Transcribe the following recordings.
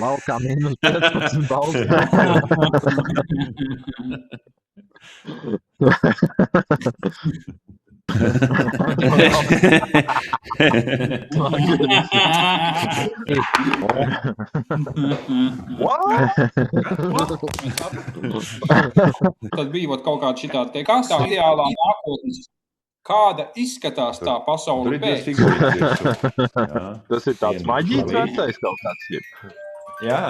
Laukā minus 15 balvas. Tad bija kaut kāda šitā te, kas tā ideālā nākotnes, kāda izskatās tā pasaule pēc. Tas ir tāds maģīts vecais kaut kāds. Jā.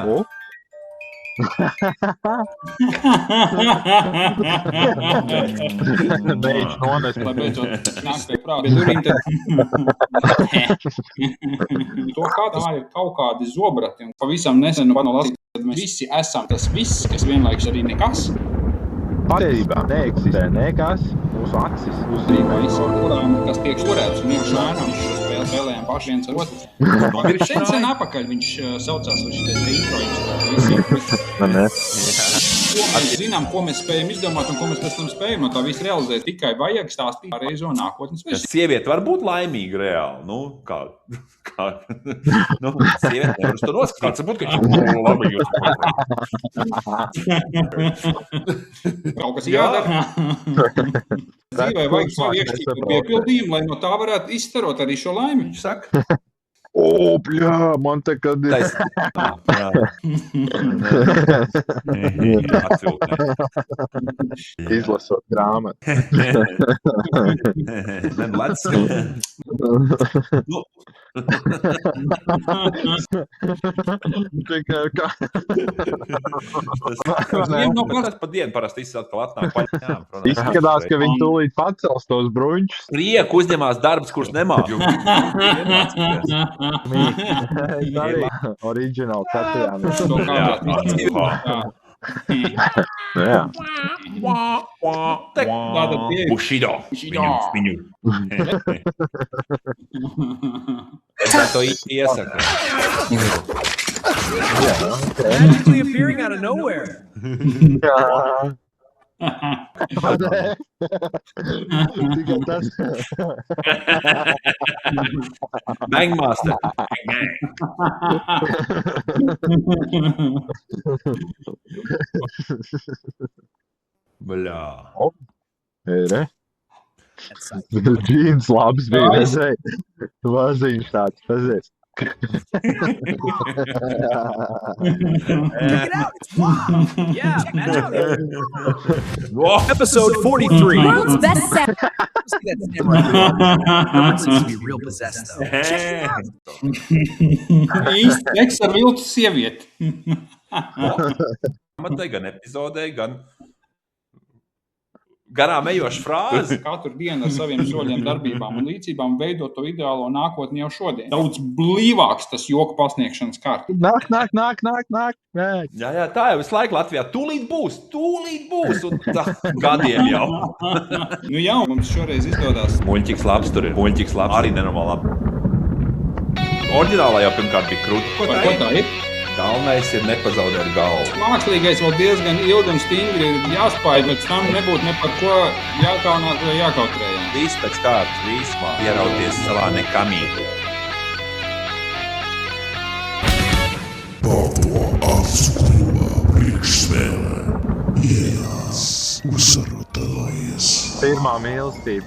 Beidz nonest. Lai beidzot nāk pie prāta. Bet durīm tad... To kā tā ir kaut kādi zobrati. Un pavisam nesenu lasīt, kad mēs visi esam tas viss, kas vienlaikus arī nekas. Patiesībā neeksistē nekas. Mūsu aksis uzzīmē visu, kurām, kas tiek urēts un vienkārši lēnām šo spēlējām paši viens ar otru. Sen apakaļ viņš saucās uz šitais introjumus. Ko mēs zinām, ko mēs spējam izdomāt un ko mēs pēc tam spējam no tā visu realizēt. Tikai vajag stāstīt pareizo nākotnes visu. Sieviete var būt laimīga reāli. Nu, kā sieviete nevar uz to noskatāt. Varbūt, ka viņš ir laimīga. Kaut kas jādara. Dzīvē vajag savu iekšķīgu piepildījumu, lai no tā varētu izstarot arī šo laimi. Viņš saka. O, bļā, man te kad ir. Izlasot grāmatu. Tikai kā. Tas pa dienu parasti izsaka atnāk paļā. Izskatās, ka viņi tūlīt pacels tos bruņčus. Prieku uzņemās darbs, kurš nemāk. Original Katjāna. Jā. Bushido. Viņu. Es to iesaka. Magically appearing out of nowhere. Tikai tas. Bangmaster. Bļā. Ere. Džīns labs bija, redzēji. Vaziņš tāds, pazies. Check it out, it's wild. Yeah, Episode 43. World's best seller. See that samurai girl? That seems to be real possessed, though. Check it out. Īsti seks ar viltu sievieti. Man te gan epizodē, gan garām ejoša frāze. Katru dienu ar saviem soļiem, darbībām un līdzībām veidot to ideālo nākotni jau šodien. Daudz blīvāks tas joku pasniegšanas kārta. Nāk. Jā, tā jau visu laiku Latvijā. Tūlīt būs. Un tā gadiem jau. Nu jā, mums šoreiz izdodās. Muļķīgs labs tur ir. Muļķīgs labs. Arī nenormāli labi. Oriģinālā jau pirmkārt bija krūti. Ko tā ir? Galvenais ir nepazaudēt galvu. Mākslīgais vēl diezgan ilgi un stingri ir jāspāj, bet tam nebūtu ne par ko jākaunās vai jākautrējās. Viss pēc kārtas, vismā. Ierauties savā nekamī. Balto acu kluba priekšspēlē ienās uzvarotājas. Pirmā mīlestība.